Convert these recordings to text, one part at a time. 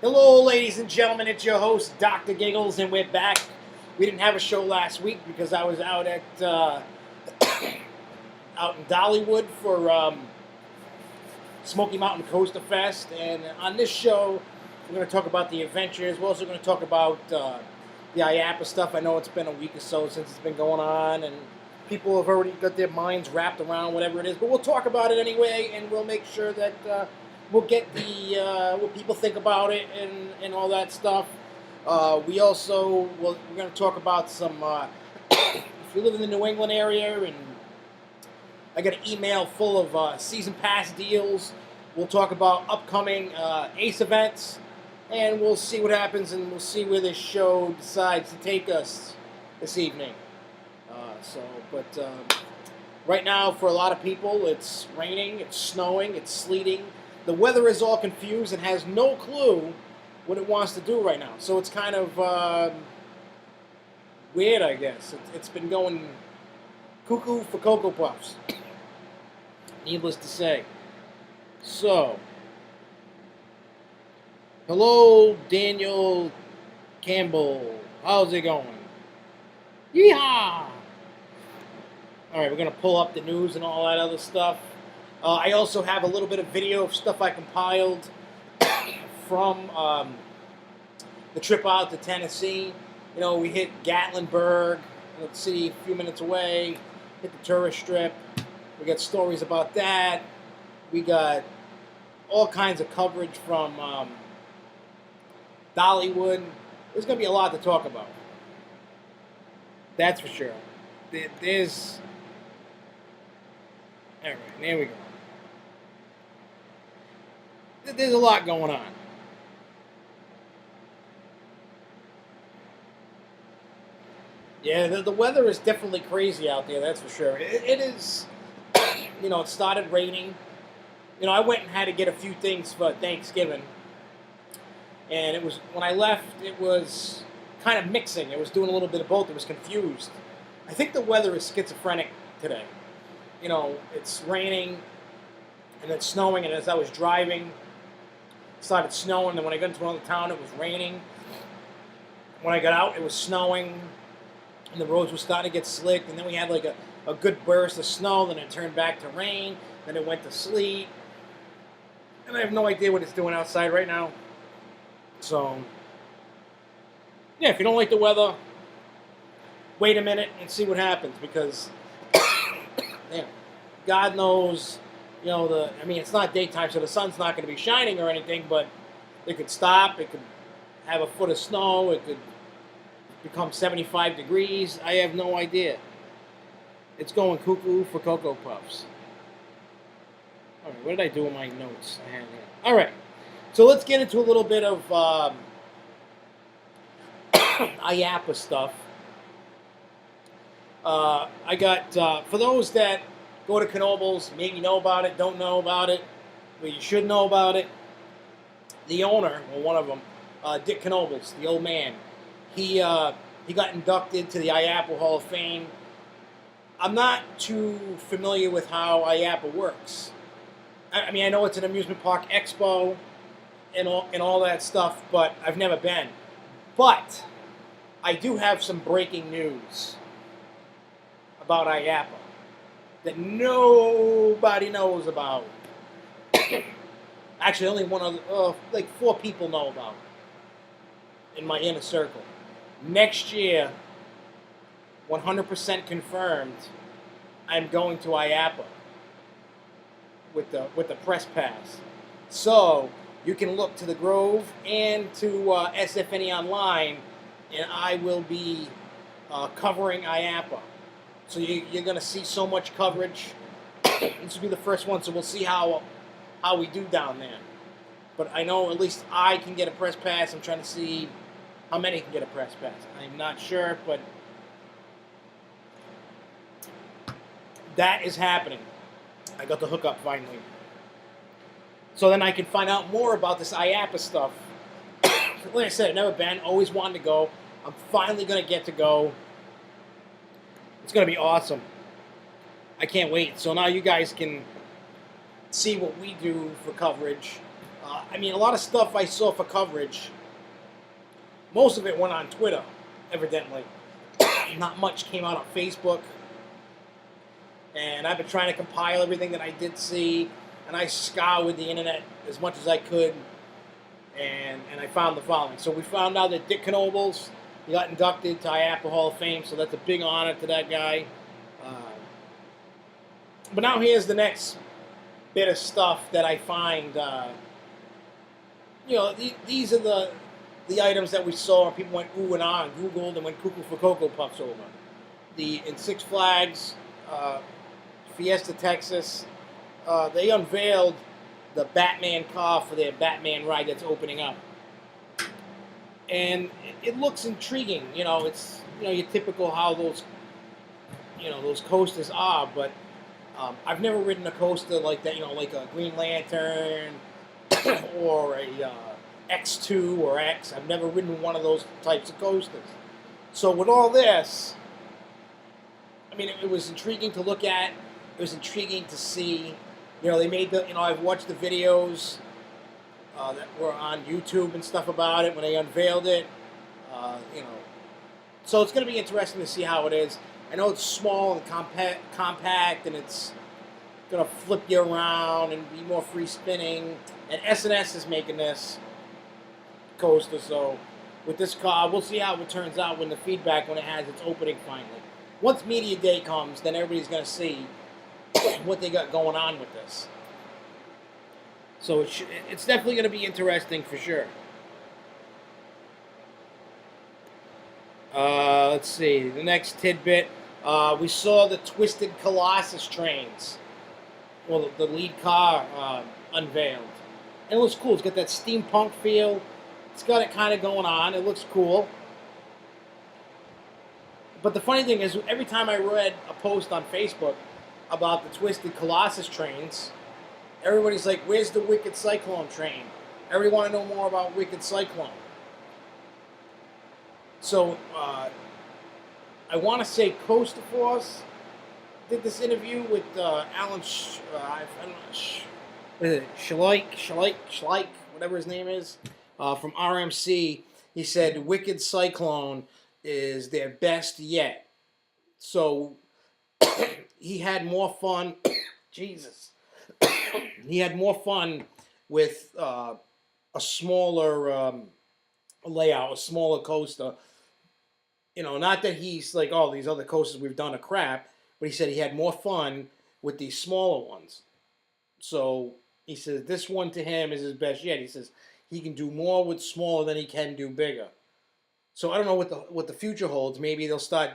Hello, ladies and gentlemen. It's your host, Dr. Giggles, and we're back. We didn't have a show last week because I was out at out in Dollywood for Smoky Mountain Coasterfest, and on this show, we're going to talk about the adventures. We're also going to talk about the IAPPA stuff. I know it's been a week or so since it's been going on, and people have already got their minds wrapped around whatever it is, but we'll talk about it anyway, and we'll make sure that we'll get the what people think about it and all that stuff. We're going to talk about some if you live in the New England area, and I got an email full of season pass deals. We'll talk about upcoming ACE events, and we'll see what happens, and we'll see where this show decides to take us this evening. Right now, for a lot of people, it's raining, it's snowing, it's sleeting. The weather is all confused and has no clue what it wants to do right now. So it's kind of weird, I guess. It's been going cuckoo for Cocoa Puffs, needless to say. So, hello, Daniel Campbell. How's it going? Yeehaw! All right, we're going to pull up the news and all that other stuff. I also have a little bit of video of stuff I compiled from the trip out to Tennessee. You know, we hit Gatlinburg, the city a few minutes away, hit the tourist strip. We got stories about that. We got all kinds of coverage from Dollywood. There's going to be a lot to talk about. That's for sure. There's... All right, there we go. There's a lot going on. Yeah, the weather is definitely crazy out there, that's for sure. It is, you know, it started raining. You know, I went and had to get a few things for Thanksgiving. And it was, when I left, it was kind of mixing. It was doing a little bit of both. It was confused. I think the weather is schizophrenic today. You know, it's raining, and it's snowing, and as I was driving, it started snowing, and when I got into another town, it was raining. When I got out, it was snowing, and the roads were starting to get slick, and then we had like a good burst of snow, then it turned back to rain, then it went to sleet, and I have no idea what it's doing outside right now. So, yeah, if you don't like the weather, wait a minute and see what happens, because yeah, God knows, you know, I mean, it's not daytime, so the sun's not going to be shining or anything, but it could stop, it could have a foot of snow, it could become 75 degrees. I have no idea. It's going cuckoo for Cocoa Puffs. All right, what did I do with my notes I had here? All right, so let's get into a little bit of IAPPA stuff. I got, for those that go to Knoebels, maybe know about it, don't know about it, but you should know about it. The owner, or one of them, Dick Knoebels, the old man, he got inducted to the IAPPA Hall of Fame. I'm not too familiar with how IAPPA works. I mean, I know it's an amusement park expo and all that stuff, but I've never been. But I do have some breaking news about IAPPA that nobody knows about. Actually, only one of like 4 people know about in my inner circle. Next year, 100% confirmed, I'm going to IAPPA with the press pass. So you can look to the Grove and to SFNE Online, and I will be covering IAPPA. So you're going to see so much coverage. This will be the first one, so we'll see how we do down there. But I know at least I can get a press pass. I'm trying to see how many can get a press pass. I'm not sure, but that is happening. I got the hookup finally. So then I can find out more about this IAPPA stuff. Like I said, I've never been, always wanted to go. I'm finally going to get to go. It's going to be awesome. I can't wait. So now you guys can see what we do for coverage. I mean, a lot of stuff I saw for coverage, most of it went on Twitter, evidently. Not much came out on Facebook. And I've been trying to compile everything that I did see, and I scoured the internet as much as I could, and I found the following. So we found out that Dick Knoebels, he got inducted to IAPPA Hall of Fame, so that's a big honor to that guy. But now here's the next bit of stuff that I find. These are the items that we saw, and people went ooh and ah and Googled and went cuckoo for Cocoa Puffs over. In Six Flags, Fiesta, Texas, they unveiled the Batman car for their Batman ride that's opening up, and it looks intriguing. It's your typical how those coasters are, but I've never ridden a coaster like that. Like a Green Lantern or a X2 or X. I've never ridden one of those types of coasters. So with all this, I mean, it was intriguing to look at. It was intriguing to see. They made I've watched the videos that were on YouTube and stuff about it when they unveiled it. So it's going to be interesting to see how it is. I know it's small and compact, and it's going to flip you around and be more free spinning. And S&S is making this coaster, so with this car, we'll see how it turns out when it has its opening finally. Once Media Day comes, then everybody's going to see what they got going on with this. So it's definitely going to be interesting for sure. Let's see. The next tidbit. We saw the Twisted Colossus trains. Well, the lead car unveiled. And it looks cool. It's got that steampunk feel. It's got it kind of going on. It looks cool. But the funny thing is, every time I read a post on Facebook about the Twisted Colossus trains, everybody's like, where's the Wicked Cyclone train? Everybody want to know more about Wicked Cyclone. So, I want to say Coasterfest did this interview with Alan Schleich, whatever his name is, from RMC. He said Wicked Cyclone is their best yet. So he had more fun. Jesus. He had more fun with a smaller layout, a smaller coaster. Not that he's like, oh, these other coasters we've done are crap, but he said he had more fun with these smaller ones. So he says this one to him is his best yet. He says he can do more with smaller than he can do bigger. So I don't know what the future holds. Maybe they'll start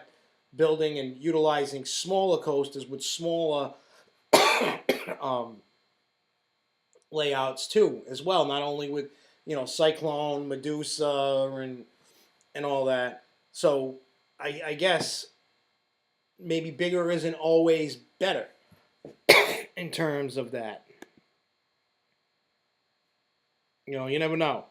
building and utilizing smaller coasters with smaller layouts too, as well. Not only with Cyclone, Medusa, and all that. So I guess maybe bigger isn't always better in terms of that. You never know.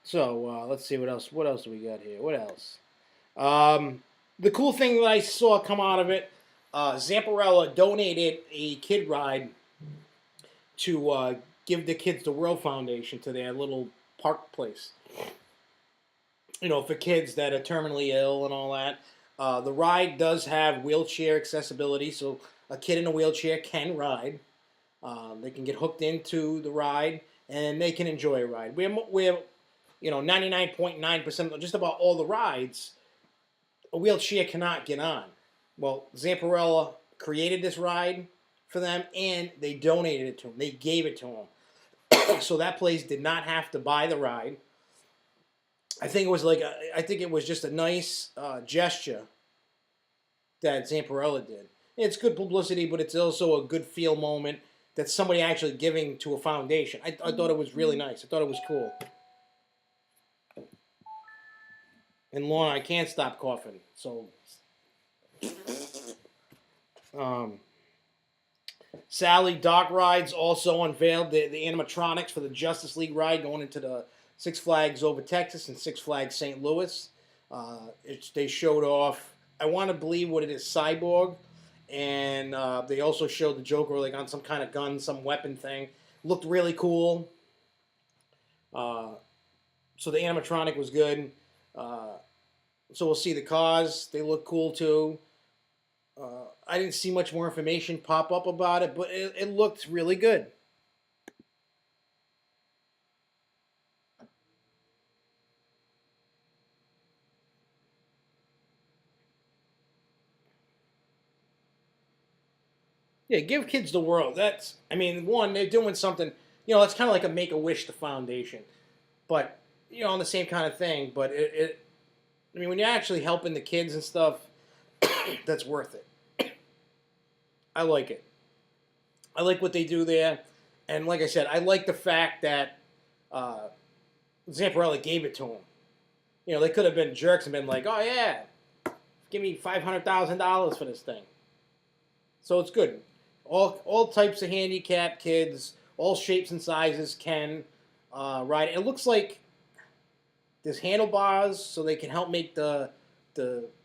So let's see what else. What else do we got here? What else? The cool thing that I saw come out of it, Zamparella donated a kid ride to give the Kids the World Foundation to their little park place. For kids that are terminally ill and all that. The ride does have wheelchair accessibility, so a kid in a wheelchair can ride. They can get hooked into the ride, and they can enjoy a ride. We're 99.9%, just about all the rides, a wheelchair cannot get on. Well, Zamparella created this ride for them, and they donated it to them. They gave it to them. So that place did not have to buy the ride. I think it was just a nice gesture that Zamparella did. It's good publicity, but it's also a good feel moment that somebody actually giving to a foundation. I thought it was really nice. I thought it was cool. And Lorna, I can't stop coughing. So, Sally Dock Rides also unveiled the animatronics for the Justice League ride going into the Six Flags Over Texas and Six Flags St. Louis. They showed off, I want to believe what it is, Cyborg, and they also showed the Joker like on some kind of gun, some weapon thing. Looked really cool. So the animatronic was good. So we'll see the cars. They look cool too. I didn't see much more information pop up about it, but it looked really good. Yeah, give kids the world. That's, I mean, one, they're doing something, it's kind of like a Make-A-Wish to Foundation. But, on the same kind of thing. But I mean, when you're actually helping the kids and stuff, that's worth it. I like it. I like what they do there. And like I said, I like the fact that Zamparella gave it to him. They could have been jerks and been like, oh, yeah, give me $500,000 for this thing. So it's good. All types of handicapped kids, all shapes and sizes can ride it. It looks like there's handlebars so they can help make the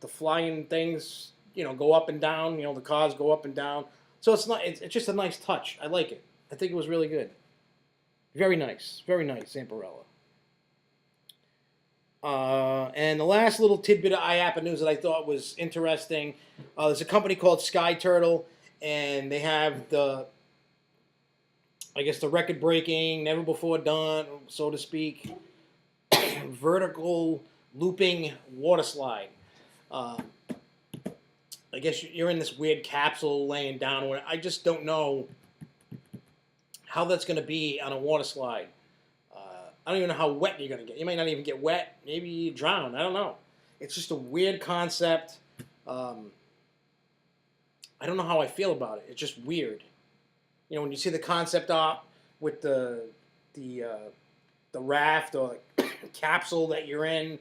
flying things, go up and down. The cars go up and down. So it's just a nice touch. I like it. I think it was really good. Very nice, Zamparella. And the last little tidbit of IAPPA news that I thought was interesting. There's a company called Sky Turtle, and they have the record-breaking, never before done, so to speak, vertical looping water slide. I guess you're in this weird capsule laying down. I just don't know how that's going to be on a water slide. I don't even know how wet you're going to get. You might not even get wet. Maybe you drown. I don't know. It's just a weird concept. I don't know how I feel about it. It's just weird. When you see the concept art with the raft or capsule that you're in,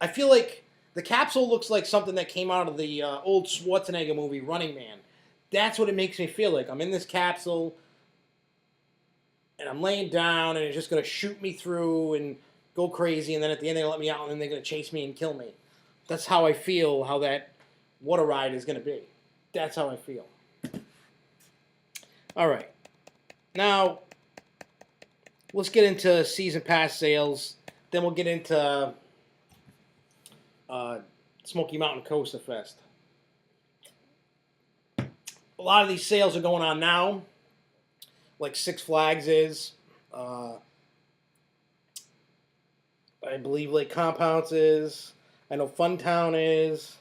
I feel like the capsule looks like something that came out of the old Schwarzenegger movie, Running Man. That's what it makes me feel like. I'm in this capsule, and I'm laying down, and it's just going to shoot me through and go crazy, and then at the end they let me out, and then they're going to chase me and kill me. That's how I feel how that water ride is going to be. That's how I feel. All right. Now, let's get into season pass sales. Then we'll get into Smoky Mountain Coasterfest. A lot of these sales are going on now, like Six Flags is. I believe Lake Compounce is. I know Funtown is.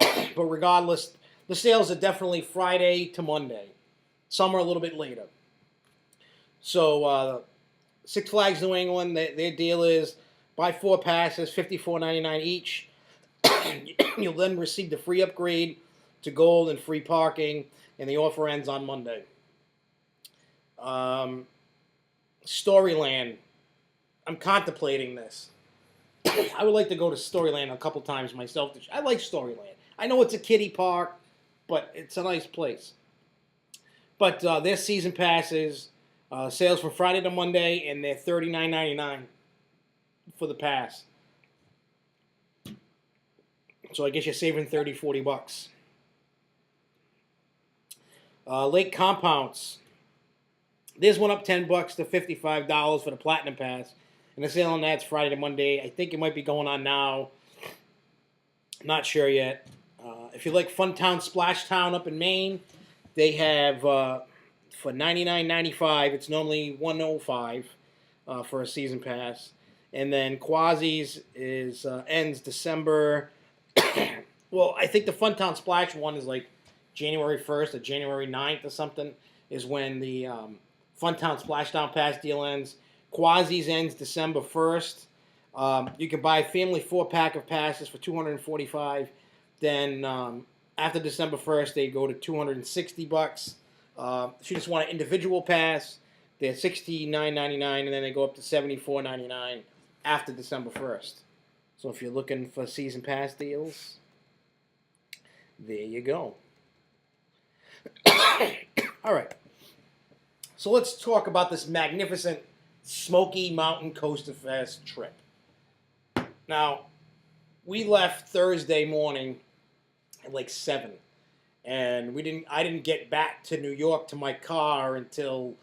But regardless, the sales are definitely Friday to Monday. Some are a little bit later. So Six Flags New England, their deal is buy 4 passes, $54.99 each. You'll then receive the free upgrade to gold and free parking, and the offer ends on Monday. Storyland. I'm contemplating this. I would like to go to Storyland a couple times myself. I like Storyland. I know it's a kiddie park, but it's a nice place. But their season passes, sales from Friday to Monday, and they're $39.99 for the pass. So I guess you're saving $30-$40. Lake Compounce. There's one up $10 to $55 for the Platinum Pass. And the sale on that's Friday to Monday. I think it might be going on now. Not sure yet. If you like Funtown Splash Town up in Maine, they have for $99.95. It's normally $105 for a season pass. And then Quasi's ends December. Well, I think the Funtown Splash one is like January 1st or January 9th or something is when the Funtown Splashdown Pass deal ends. Quasi's ends December 1st. You can buy a family 4-pack of passes for $245. Then after December 1st, they go to $260. If you just want an individual pass, they're $69.99, and then they go up to $74.99 after December 1st. So if you're looking for season pass deals, there you go. All right. So let's talk about this magnificent Smoky Mountain Coasterfest trip. Now, we left Thursday morning at like 7, and I didn't get back to New York to my car until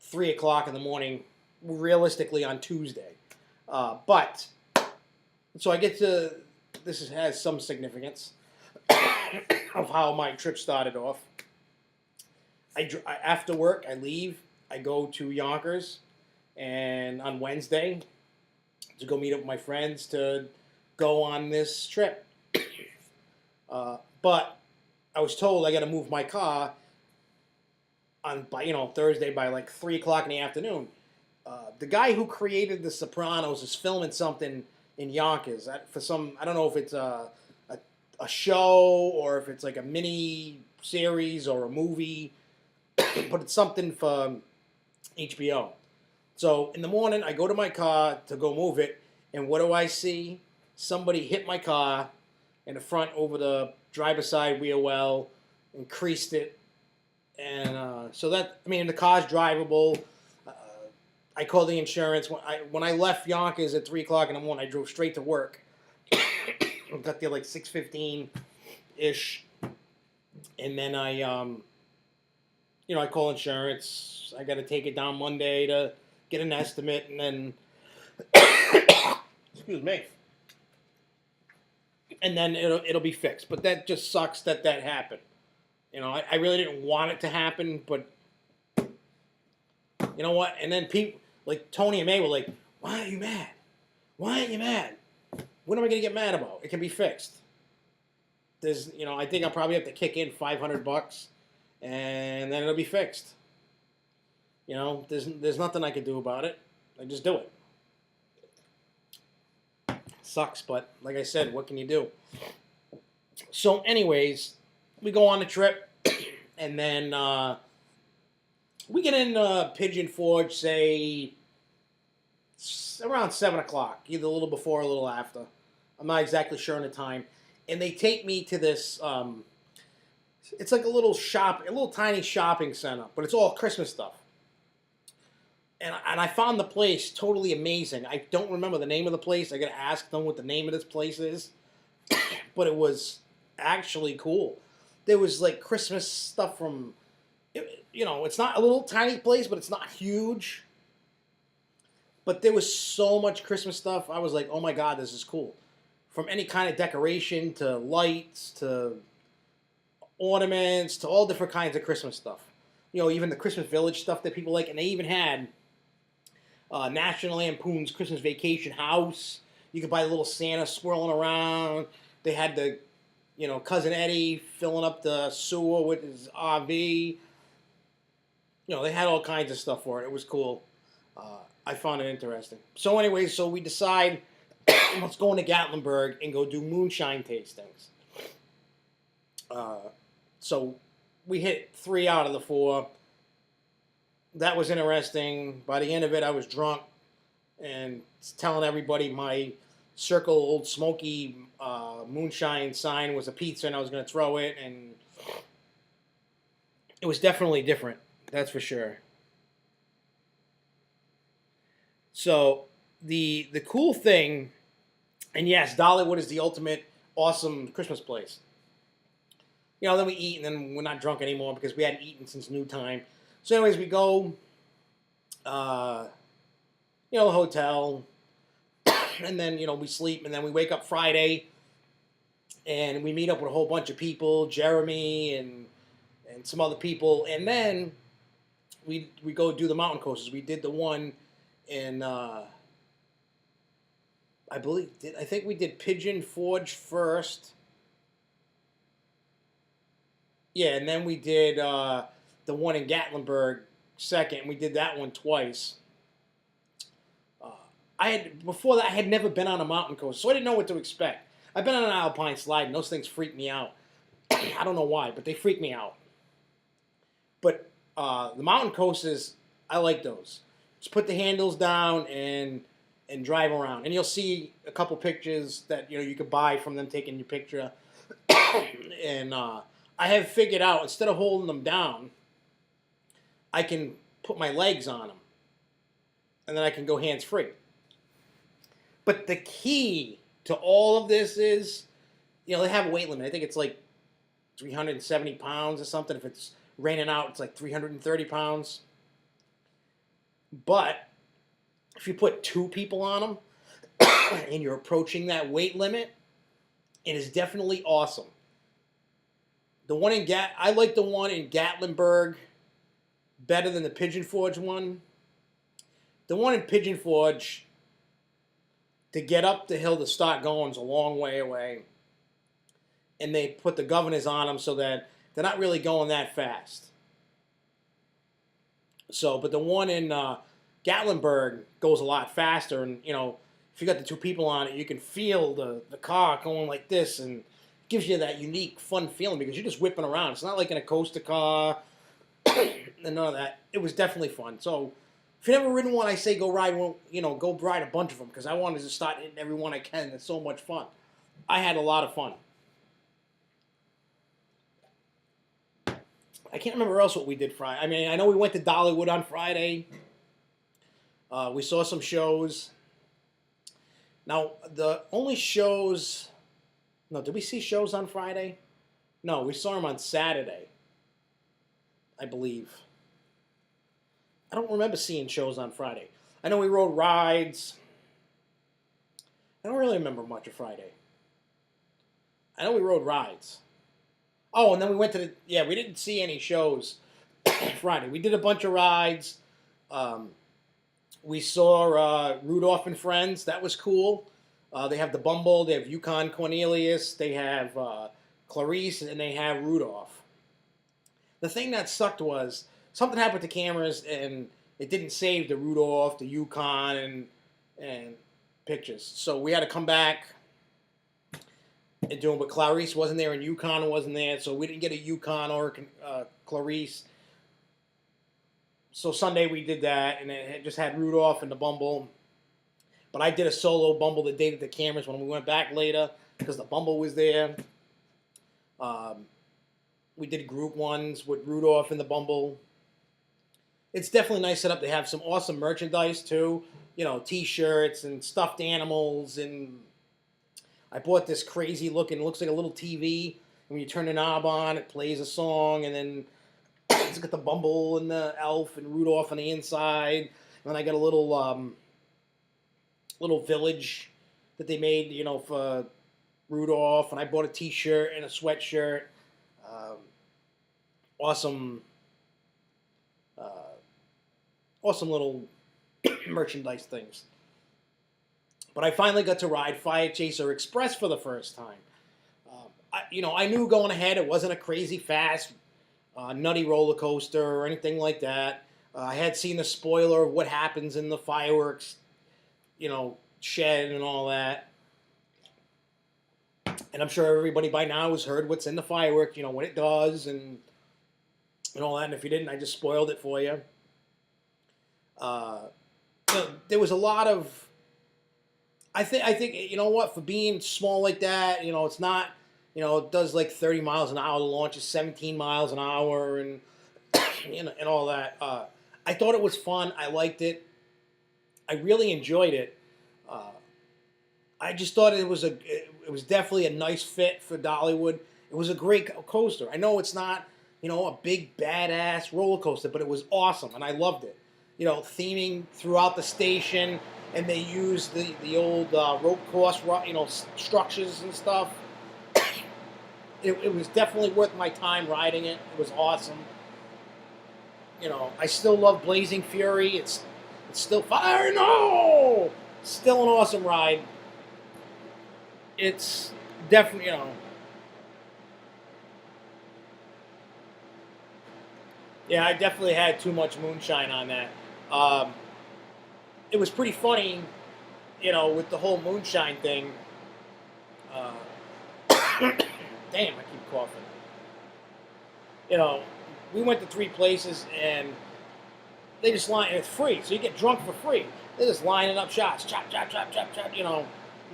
3 o'clock in the morning, realistically on Tuesday. But so I get to has some significance of how my trip started off. After work, I leave. I go to Yonkers, and on Wednesday to go meet up with my friends to go on this trip. But I was told I got to move my car by Thursday by like 3 o'clock in the afternoon. The guy who created The Sopranos is filming something in Yonkers I don't know if it's a show or if it's like a mini series or a movie, but it's something for HBO. So in the morning, I go to my car to go move it, and what do I see? Somebody hit my car in the front over the driver's side wheel well and creased it. And the car's drivable. I called the insurance. When I left Yonkers at 3 o'clock in the morning, I drove straight to work. I got there like 6:15-ish. And then I call insurance. I got to take it down Monday to get an estimate, and then, excuse me. And then it'll be fixed. But that just sucks that happened. I really didn't want it to happen, but you know what? And then people like Tony and May were like, "Why are you mad? Why aren't you mad? What am I going to get mad about? It can be fixed." I think I'll probably have to kick in $500, and then it'll be fixed. There's nothing I can do about it. I just do it. Sucks, but like I said, what can you do? So, anyways, we go on the trip, and then we get in Pigeon Forge, say around 7 o'clock, either a little before or a little after. I'm not exactly sure on the time. And they take me to this, it's like a little tiny shopping center, but it's all Christmas stuff. And I found the place totally amazing. I don't remember the name of the place. I got to ask them what the name of this place is. But it was actually cool. There was like Christmas stuff from, it's not a little tiny place, but it's not huge. But there was so much Christmas stuff. I was like, oh my God, this is cool. From any kind of decoration to lights to ornaments to all different kinds of Christmas stuff. Even the Christmas Village stuff that people like. And they even had National Lampoon's Christmas Vacation House. You could buy the little Santa swirling around. They had the, Cousin Eddie filling up the sewer with his RV. They had all kinds of stuff for it. It was cool. I found it interesting. So anyway, we decide let's go into Gatlinburg and go do moonshine tastings. So we hit 3 out of the 4. That was interesting. By the end of it, I was drunk and telling everybody my Circle Old Smokey moonshine sign was a pizza and I was going to throw it. And it was definitely different. That's for sure. So the cool thing, and yes, Dollywood is the ultimate awesome Christmas place. Then we eat, and then we're not drunk anymore because we hadn't eaten since noon time. So anyways, we go, the hotel, and then, we sleep, and then we wake up Friday, and we meet up with a whole bunch of people, Jeremy and some other people, and then we go do the mountain coasters. We did the one in, I think we did Pigeon Forge first. Yeah, and then we did the one in Gatlinburg second. We did that one twice. Before that, I had never been on a mountain coaster, so I didn't know what to expect. I've been on an alpine slide, and those things freak me out. I don't know why, but they freak me out. But the mountain coasters, I like those. Just put the handles down and drive around, and you'll see a couple pictures that you could buy from them taking your picture. And I have figured out, instead of holding them down, I can put my legs on them. and then I can go hands-free. But the key to all of this is, they have a weight limit. I think it's like 370 pounds or something. If it's raining out, it's like 330 pounds. But if you put 2 people on them and you're approaching that weight limit, it is definitely awesome. The one in I like the one in Gatlinburg better than the Pigeon Forge one. The one in Pigeon Forge, to get up the hill to start going, is a long way away. And they put the governors on them so that they're not really going that fast. So, but the one in Gatlinburg goes a lot faster, and if you got the 2 people on it, you can feel the car going like this, and it gives you that unique, fun feeling because you're just whipping around. It's not like in a coaster car and none of that. It was definitely fun. So, if you've never ridden one, I say go ride one. Go ride a bunch of them because I wanted to start hitting every one I can. It's so much fun. I had a lot of fun. I can't remember else what we did Friday. I mean, I know we went to Dollywood on Friday. We saw some shows. Now, the only shows... No, did we see shows on Friday? No, we saw them on Saturday, I believe. I don't remember seeing shows on Friday. I know we rode rides. I don't really remember much of Friday. I know we rode rides. Oh, and then we went to we didn't see any shows Friday. We did a bunch of rides. We saw Rudolph and Friends. That was cool. They have the Bumble. They have Yukon Cornelius. They have Clarice, and they have Rudolph. The thing that sucked was something happened with the cameras, and it didn't save the Rudolph, the Yukon, and pictures. So we had to come back and do them. But Clarice wasn't there, and Yukon wasn't there, so we didn't get a Yukon or Clarice. So Sunday we did that, and it just had Rudolph and the Bumble. But I did a solo Bumble the day that the cameras when we went back later because the Bumble was there. We did group ones with Rudolph and the Bumble. It's definitely nice setup. They have some awesome merchandise too. T-shirts and stuffed animals. And I bought this crazy looking, looks like a little TV. When you turn the knob on, it plays a song, and then it's got the Bumble and the Elf and Rudolph on the inside. And then I got a little village that they made, for Rudolph. And I bought a T-shirt and a sweatshirt. Awesome little merchandise things. But I finally got to ride Fire Chaser Express for the first time. I knew going ahead it wasn't a crazy fast, nutty roller coaster or anything like that. I had seen the spoiler of what happens in the fireworks, shed and all that. And I'm sure everybody by now has heard what's in the firework, what it does and all that. And if you didn't, I just spoiled it for you. There was a lot of... I think for being small like that, it's not, it does like 30 miles an hour. The launch is 17 miles an hour and and all that. I thought it was fun. I liked it. I really enjoyed it. I just thought it was definitely a nice fit for Dollywood. It was a great coaster. I know it's not, a big badass roller coaster, but it was awesome and I loved it. Theming throughout the station. And they used the old rope course, structures and stuff. It was definitely worth my time riding it. It was awesome. I still love Blazing Fury. It's still fire. No, still an awesome ride. It's definitely Yeah, I definitely had too much moonshine on that. It was pretty funny, with the whole moonshine thing. Damn, I keep coughing. We went to 3 places and they just line. It's free, so you get drunk for free. They're just lining up shots, chop, chop, chop, chop, chop. And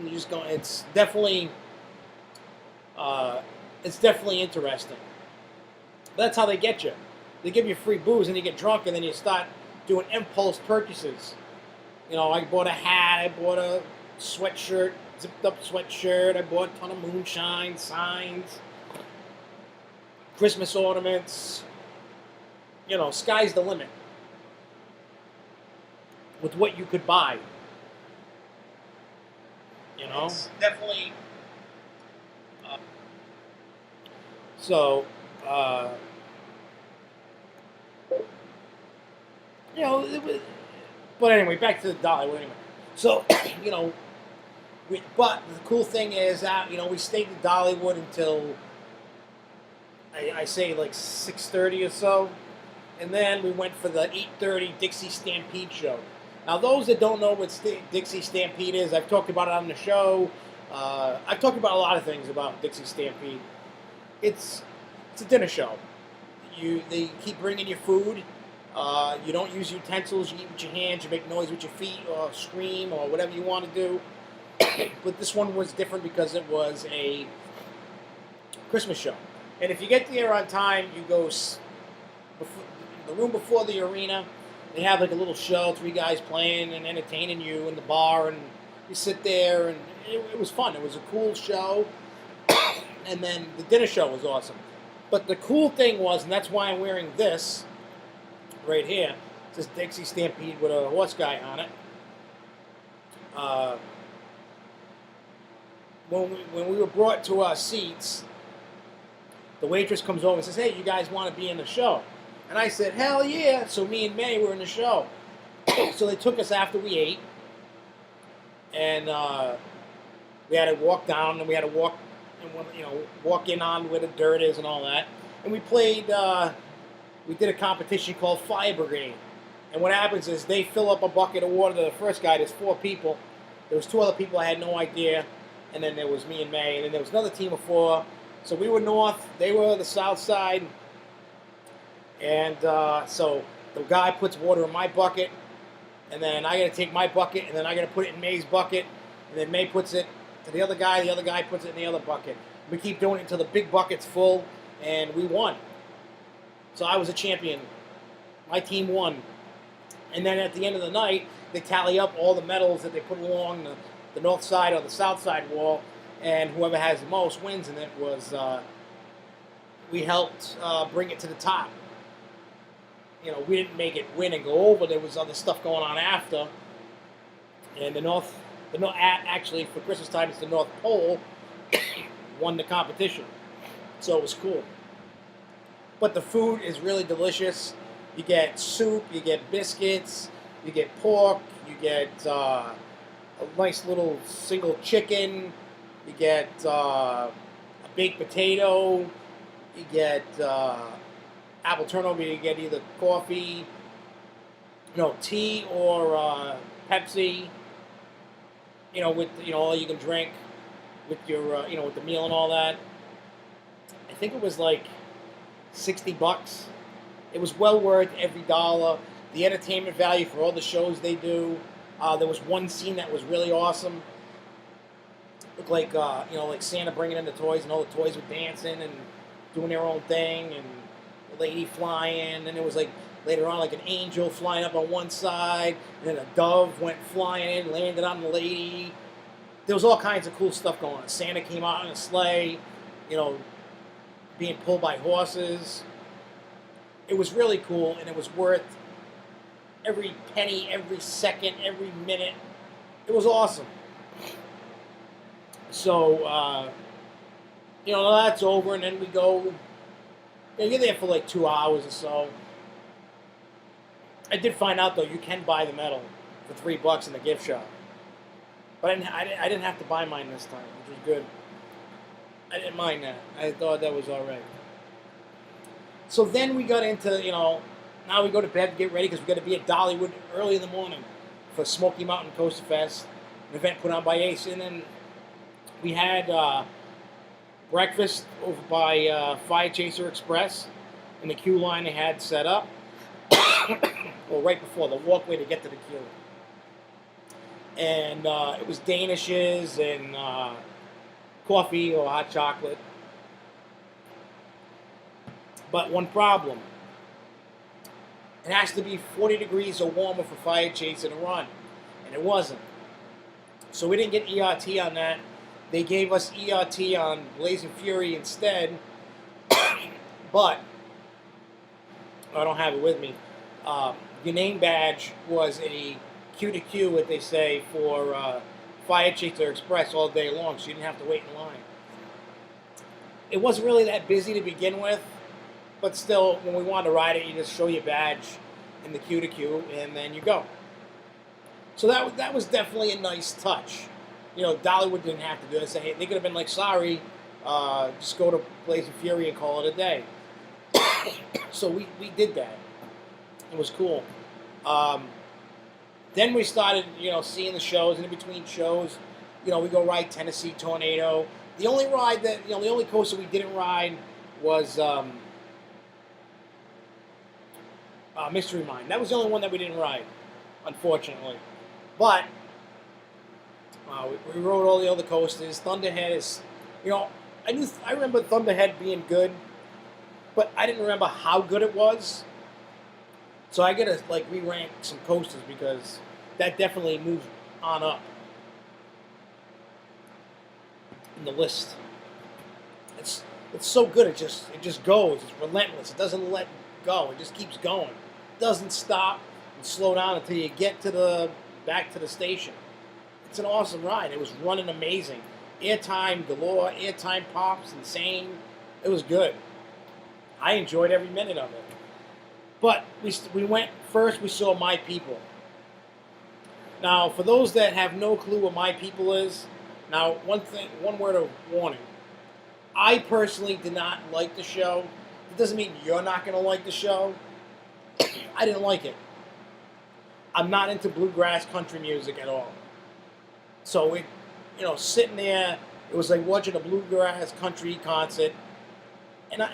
you just go. It's definitely interesting. That's how they get you. They give you free booze and you get drunk and then you start doing impulse purchases. You know, I bought a hat, I bought a sweatshirt, zipped up sweatshirt, I bought a ton of moonshine, signs, Christmas ornaments. You know, sky's the limit with what you could buy. You know? It's definitely. So, you know, it was, but anyway, back to the Dollywood anyway. So, you know, but the cool thing is that, you know, we stayed in Dollywood until, I say like 6:30 or so. And then we went for the 8:30 Dixie Stampede show. Now, those that don't know what Dixie Stampede is, I've talked about it on the show. I've talked about a lot of things about Dixie Stampede. It's a dinner show. They keep bringing you food. You don't use utensils. You eat with your hands. You make noise with your feet, or scream, or whatever you want to do. But this one was different because it was a Christmas show. And if you get there on time, you go the room before the arena. They have like a little show, 3 guys playing and entertaining you in the bar, and you sit there, and it was fun. It was a cool show. And then the dinner show was awesome. But the cool thing was, and that's why I'm wearing this right here, it says Dixie Stampede with a horse guy on it. When we were brought to our seats, the waitress comes over and says, "Hey, you guys want to be in the show?" And I said, "Hell yeah!" So me and May were in the show. So they took us after we ate, and we had to walk down, and we had to walk, and walk in on where the dirt is and all that. And we played. We did a competition called Fire Brigade. And what happens is they fill up a bucket of water to the first guy. There's 4 people. There was 2 other people I had no idea. And then there was me and May. And then there was another team of 4. So we were north. They were the south side. And so the guy puts water in my bucket. And then I got to take my bucket. And then I got to put it in May's bucket. And then May puts it to the other guy. The other guy puts it in the other bucket. We keep doing it until the big bucket's full. And we won. So I was a champion. My team won. And then at the end of the night, they tally up all the medals that they put along the north side or the south side wall, and whoever has the most wins. And it was, we helped bring it to the top. You know, we didn't make it win and go over. There was other stuff going on after. And actually for Christmas time, it's the North Pole won the competition. So it was cool. But the food is really delicious. You get soup, you get biscuits, you get pork, you get a nice little single chicken, you get a baked potato, you get apple turnover, you get either coffee, tea or Pepsi, with, all you can drink with your, with the meal and all that. I think it was like $60. It was well worth every dollar. The entertainment value for all the shows they do. There was one scene that was really awesome. Looked like like Santa bringing in the toys, and all the toys were dancing and doing their own thing, and the lady flying. And it was like later on like an angel flying up on one side, and then a dove went flying in, landed on the lady. There was all kinds of cool stuff going on. Santa came out in a sleigh, being pulled by horses. It was really cool, and it was worth every penny, every second, every minute. It was awesome. So, that's over, and then we go. You're there for like 2 hours or so. I did find out, though, you can buy the medal for $3 in the gift shop. But I didn't have to buy mine this time, which was good. I didn't mind that. I thought that was all right. So then we got into, now we go to bed, get ready, because we got to be at Dollywood early in the morning for Smokey Mountain Coasterfest, an event put on by Ace. And then we had breakfast over by Fire Chaser Express in the queue line they had set up. Well, right before the walkway to get to the queue. And it was Danishes and coffee or hot chocolate. But one problem. It has to be 40 degrees or warmer for Fire Chaser to run. and it wasn't. So we didn't get ERT on that. They gave us ERT on Blazing Fury instead, but I don't have it with me. Your name badge was a Q to Q, what they say, for Fire Chaser Express all day long, so you didn't have to wait in line. It wasn't really that busy to begin with, but still, when we wanted to ride it, you just show your badge in the Q to Q, and then you go. So that was definitely a nice touch. You know, Dollywood didn't have to do this. They could have been like, sorry, just go to Blazing Fury and call it a day. So we did that. It was cool. Then we started, you know, seeing the shows, and in between shows, you know, we go ride Tennessee Tornado. The only ride that, you know, the only coaster we didn't ride was Mystery Mine. That was the only one that we didn't ride, unfortunately. But we rode all the other coasters. Thunderhead is, you know, I remember Thunderhead being good, but I didn't remember how good it was. So I gotta like re-rank some coasters because that definitely moves on up in the list. It's so good. It just goes. It's relentless. It doesn't let go. It just keeps going. It doesn't stop and slow down until you get to back to the station. It's an awesome ride. It was running amazing. Airtime galore. Airtime pops insane. It was good. I enjoyed every minute of it. But we went first. We saw My People. Now, for those that have no clue what My People is, now one word of warning. I personally did not like the show. It doesn't mean you're not going to like the show. I didn't like it. I'm not into bluegrass country music at all. So it, you know, sitting there, it was like watching a bluegrass country concert, and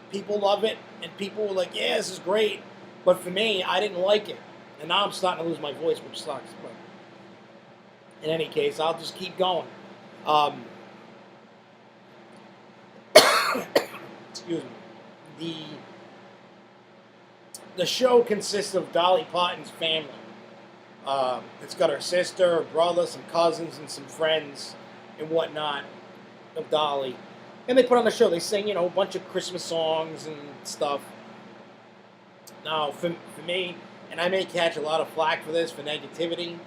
people love it, and people were like, "Yeah, this is great," but for me, I didn't like it, and now I'm starting to lose my voice, which sucks. But in any case, I'll just keep going. Excuse me. The show consists of Dolly Parton's family. It's got her sister, her brother, some cousins, and some friends and whatnot of Dolly. And they put on the show. They sing, you know, a bunch of Christmas songs and stuff. Now, for me, and I may catch a lot of flack for this, for negativity.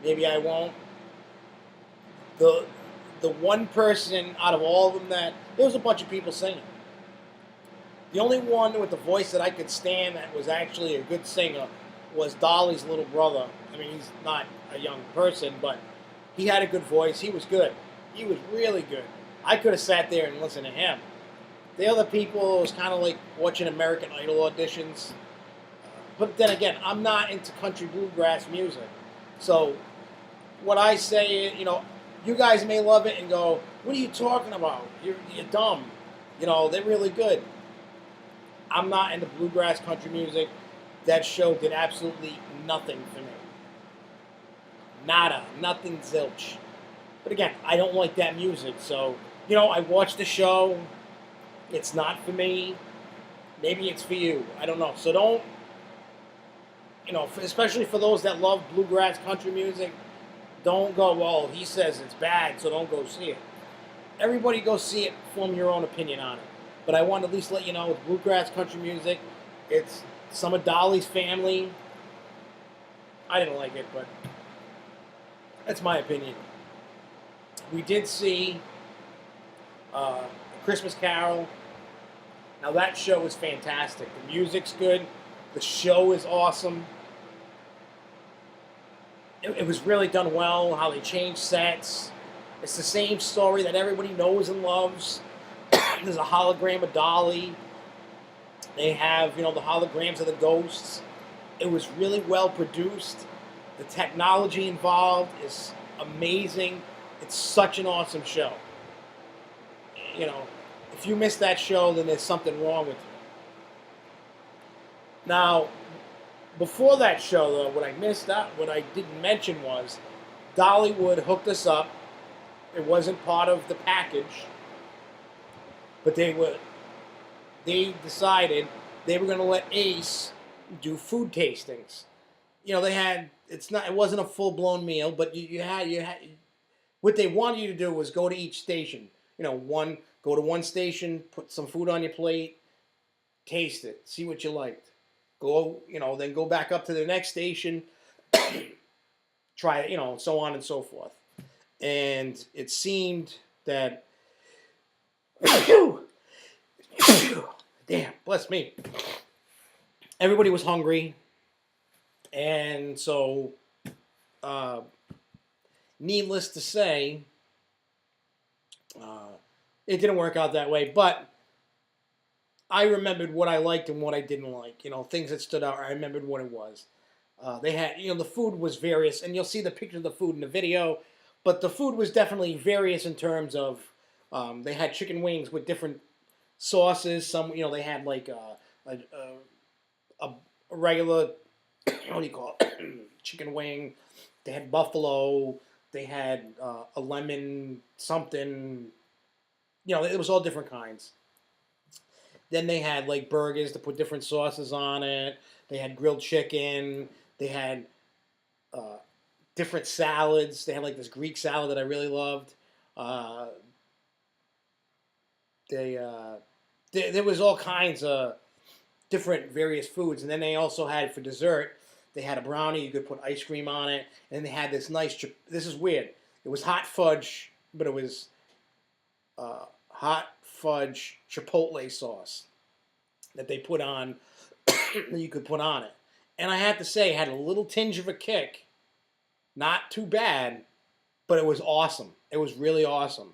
Maybe I won't. The one person out of all of them that, there was a bunch of people singing. The only one with the voice that I could stand that was actually a good singer was Dolly's little brother. I mean, he's not a young person, but he had a good voice. He was good. He was really good. I could have sat there and listened to him. The other people, it was kind of like watching American Idol auditions. But then again, I'm not into country bluegrass music. So what I say, you know, you guys may love it and go, "What are you talking about? You're dumb." You know, they're really good. I'm not into bluegrass country music. That show did absolutely nothing for me. Nada. Nothing, zilch. But again, I don't like that music. So, you know, I watched the show. It's not for me. Maybe it's for you. I don't know. So don't, you know, especially for those that love bluegrass country music, don't go, "Well, he says it's bad, so don't go see it." Everybody go see it, form your own opinion on it. But I want to at least let you know, with bluegrass country music, it's some of Dolly's family. I didn't like it, but that's my opinion. We did see A Christmas Carol. Now that show was fantastic. The music's good. The show is awesome. It was really done well, how they changed sets. It's the same story that everybody knows and loves. There's a hologram of Dolly. They have, you know, the holograms of the ghosts. It was really well produced. The technology involved is amazing. It's such an awesome show. You know, if you miss that show, then there's something wrong with you. Now, before that show, though, what I didn't mention was Dollywood hooked us up. It wasn't part of the package, but they decided they were going to let Ace do food tastings. they had, it wasn't a full blown meal, but you had what they wanted you to do was go to each station. Go to one station, put some food on your plate, taste it, see what you liked. Then go back up to the next station, try it, so on and so forth. And it seemed that, damn, bless me, everybody was hungry, and so, needless to say, it didn't work out that way. But I remembered what I liked and what I didn't like. Things that stood out. I remembered what it was. They had, the food was various, and you'll see the picture of the food in the video. But the food was definitely various in terms of, they had chicken wings with different sauces. Some, they had like a regular, what do you call it, chicken wing. They had buffalo. They had a lemon something. It was all different kinds. Then they had like burgers to put different sauces on it. They had grilled chicken. They had different salads. They had like this Greek salad that I really loved. There was all kinds of different various foods. And then they also had, for dessert, they had a brownie. You could put ice cream on it. And they had this nice, this is weird. It was hot fudge, but it was hot fudge chipotle sauce that they put on, that you could put on it. And I have to say, it had a little tinge of a kick. Not too bad, but it was awesome. It was really awesome.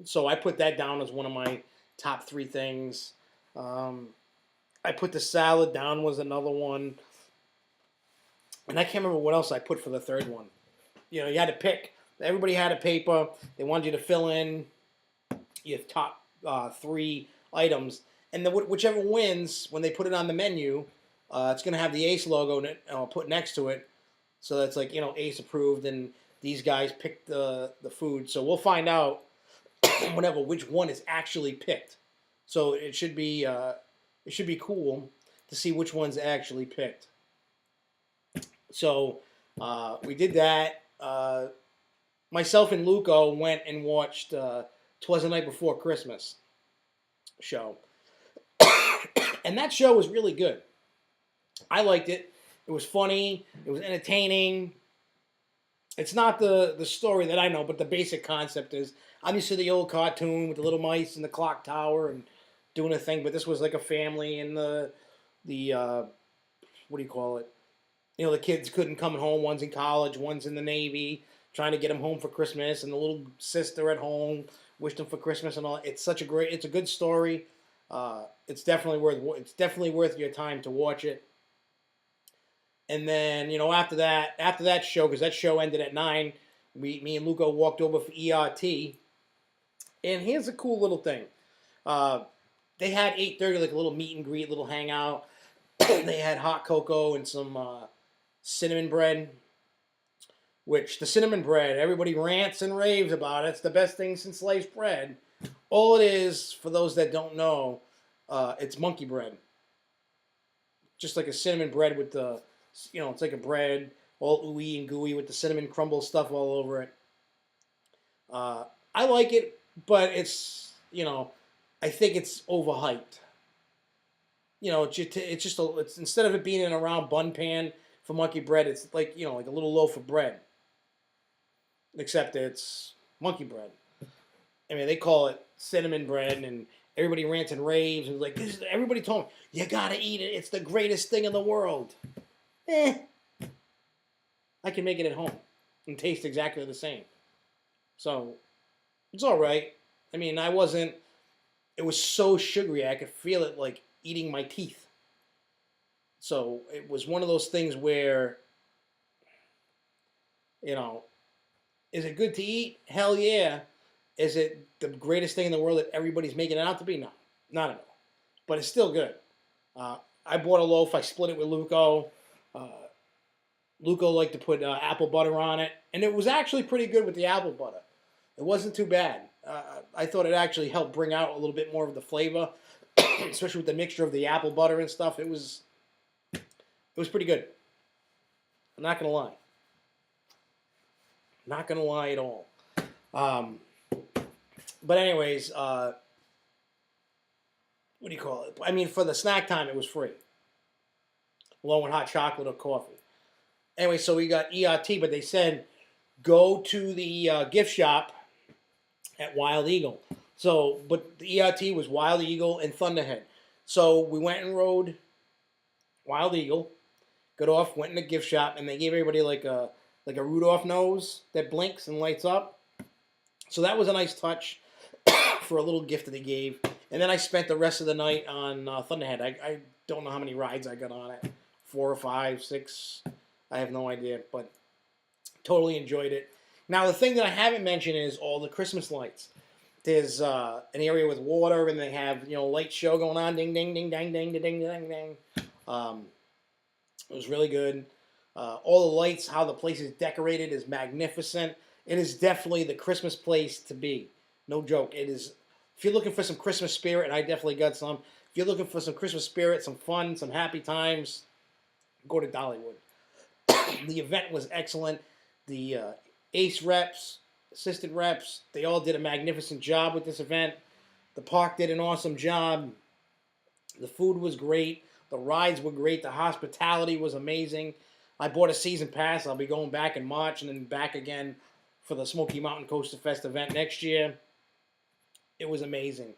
So I put that down as one of my top 3 things. I put the salad down was another one. And I can't remember what else I put for the third one. You had to pick. Everybody had a paper. They wanted you to fill in your top 3 items. And then whichever wins, when they put it on the menu, it's going to have the Ace logo put next to it. So that's like, Ace approved, and these guys picked the food. So we'll find out whenever which one is actually picked. So it should be cool to see which one's actually picked. So we did that. Myself and Luco went and watched 'Twas the Night Before Christmas show. And that show was really good. I liked it. It was funny. It was entertaining. It's not the story that I know, but the basic concept is obviously the old cartoon with the little mice in the clock tower and doing a thing. But this was like a family, and the what do you call it? The kids couldn't come home. One's in college, one's in the Navy, trying to get them home for Christmas, and the little sister at home wished them for Christmas and all. It's a good story. It's definitely worth your time to watch it. And then, after that show, because that show ended at 9, me and Luco walked over for ERT. And here's a cool little thing. They had 8:30, like a little meet and greet, little hangout. They had hot cocoa and some cinnamon bread. Which, the cinnamon bread, everybody rants and raves about it. It's the best thing since sliced bread. All it is, for those that don't know, it's monkey bread. Just like a cinnamon bread with the... it's like a bread, all ooey and gooey with the cinnamon crumble stuff all over it. I like it, but it's, I think it's overhyped. It's instead of it being in a round bun pan for monkey bread, it's like, like a little loaf of bread. Except it's monkey bread. I mean, they call it cinnamon bread, and everybody rants and raves, and like, everybody told me, you gotta eat it, it's the greatest thing in the world. I can make it at home and taste exactly the same. So, it's alright. I mean, it was so sugary, I could feel it like eating my teeth. So, it was one of those things where, is it good to eat? Hell yeah. Is it the greatest thing in the world that everybody's making it out to be? No, not at all. But it's still good. I bought a loaf, I split it with Luco. Luco liked to put apple butter on it, and it was actually pretty good with the apple butter. It wasn't too bad. I thought it actually helped bring out a little bit more of the flavor, especially with the mixture of the apple butter and stuff. It was pretty good. I'm not gonna lie. Not gonna lie at all. But anyways, what do you call it? I mean, for the snack time, it was free, along with hot chocolate or coffee. Anyway, so we got ERT, but they said go to the gift shop at Wild Eagle. So, but the ERT was Wild Eagle and Thunderhead. So we went and rode Wild Eagle, got off, went in the gift shop, and they gave everybody like a Rudolph nose that blinks and lights up. So that was a nice touch for a little gift that they gave. And then I spent the rest of the night on Thunderhead. I don't know how many rides I got on it. 4 or 5, 6. I have no idea, but totally enjoyed it. Now, the thing that I haven't mentioned is all the Christmas lights. There's an area with water, and they have, light show going on. Ding, ding, ding, dang, ding, ding, ding, ding, ding. It was really good. All the lights, how the place is decorated is magnificent. It is definitely the Christmas place to be. No joke. It is. If you're looking for some Christmas spirit, and I definitely got some. If you're looking for some Christmas spirit, some fun, some happy times, go to Dollywood. The event was excellent. The ACE reps, assistant reps, they all did a magnificent job with this event. The park did an awesome job. The food was great. The rides were great. The hospitality was amazing. I bought a season pass. I'll be going back in March and then back again for the Smoky Mountain Coasterfest event next year. It was amazing.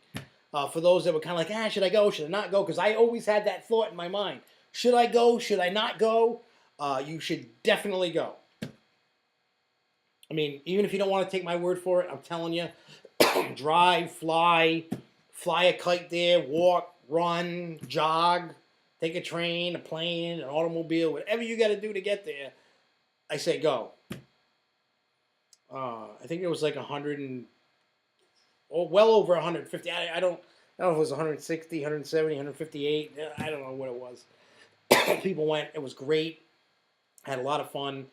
For those that were kind of like, should I go? Should I not go? Because I always had that thought in my mind. Should I go? Should I not go? You should definitely go. I mean, even if you don't want to take my word for it, I'm telling you, drive, fly a kite there, walk, run, jog, take a train, a plane, an automobile, whatever you got to do to get there, I say go. I think it was like 100 and, well over 150. I don't know if it was 160, 170, 158. I don't know what it was. People went. It was great. Had a lot of fun.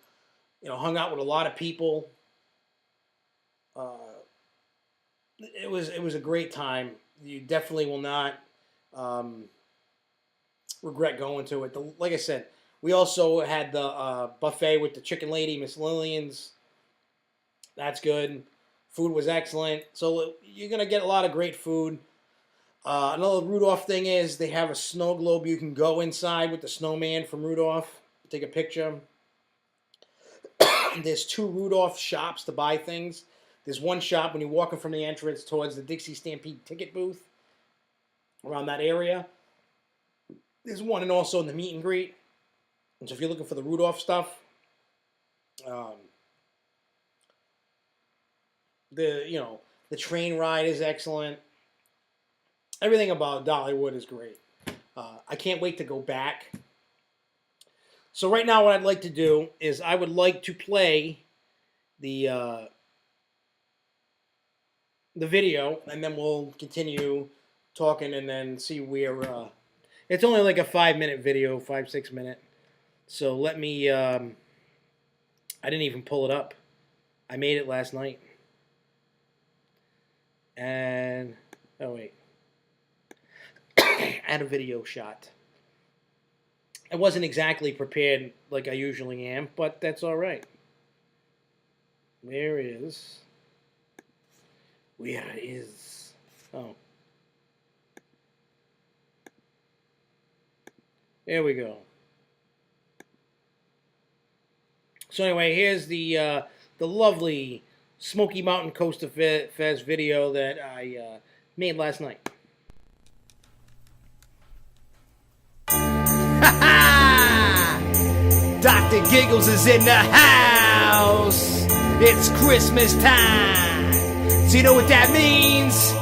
Hung out with a lot of people. It was a great time. You definitely will not regret going to it. Like I said, we also had the buffet with the Chicken Lady, Miss Lillian's. That's good. Food was excellent. So you're going to get a lot of great food. Another Rudolph thing is they have a snow globe you can go inside with the snowman from Rudolph. Take a picture. There's 2 Rudolph shops to buy things. There's one shop when you're walking from the entrance towards the Dixie Stampede ticket booth around that area. There's one and also in the meet and greet. And so if you're looking for the Rudolph stuff, the train ride is excellent. Everything about Dollywood is great. I can't wait to go back. So right now what I'd like to do is I would like to play the video, and then we'll continue talking and then see where... it's only like a 5-minute video, 5-6 minute. So let me... I didn't even pull it up. I made it last night. And... oh, wait. Add a video shot. I wasn't exactly prepared like I usually am, but that's all right. Where is... oh. There we go. So anyway, here's the lovely Smoky Mountain Coasterfest video that I made last night. Dr. Giggles is in the house. It's Christmas time. So you know what that means?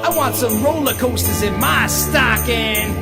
I want some roller coasters in my stocking.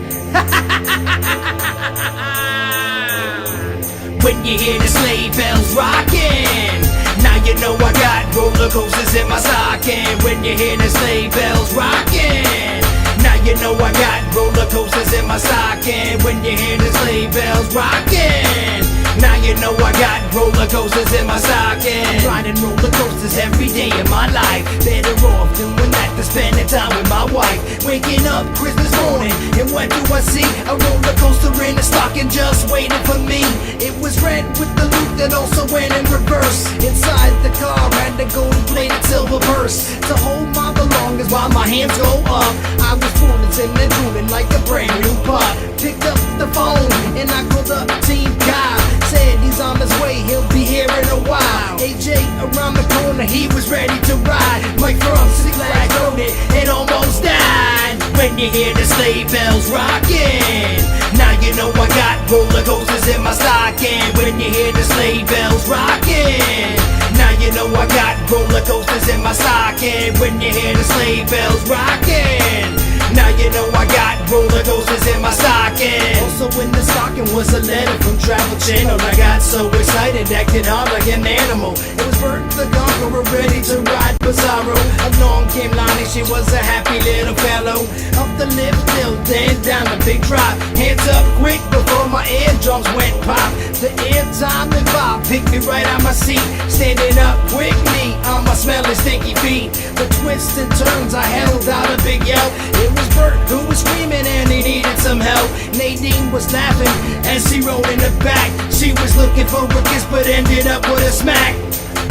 When you hear the sleigh bells rocking, now you know I got roller coasters in my stocking. When you hear the sleigh bells rocking, now you know I got roller coasters in my stocking. When you hear the sleigh bells rocking, now you know I got roller coasters in my stocking. Riding roller coasters every day of my life. Better off doing that than spending time with my wife. Waking up Christmas morning, and what do I see? A roller coaster in a stocking just waiting for me. It was was red with the loop that also went in reverse. Inside the car had the gold plated silver purse to hold my belongings while my hands go up. I was fooling and drooling like a brand new pup. Picked up the phone and I called up Team Kyle. Said he's on his way, he'll be here in a while. AJ around the corner, he was ready to ride. Mike from Six Flags rode it and almost died. When you hear the sleigh bells rocking, now you know I got roller coasters in my stocking. When you hear the sleigh bells rocking, now you know I got roller coasters in my stocking. When you hear the sleigh bells rocking, now you know I got roller coasters in my stocking. Also in the stocking was a letter from Travel Channel. I got so excited, acted hard like an animal. It was Bert the Conqueror, ready to ride Bizarro. Along came Lonnie, she was a happy little fellow. Up the lift hill, then down the big drop. Hands up quick before my eardrums went pop. The airtime and vibe picked me right out my seat. Standing up quickly on my smelly stinky feet. The twists and turns, I held out a big yell. It was Bert who was screaming and he needed some help. Nadine was laughing as she rode in the back. She was looking for a kiss but ended up with a smack.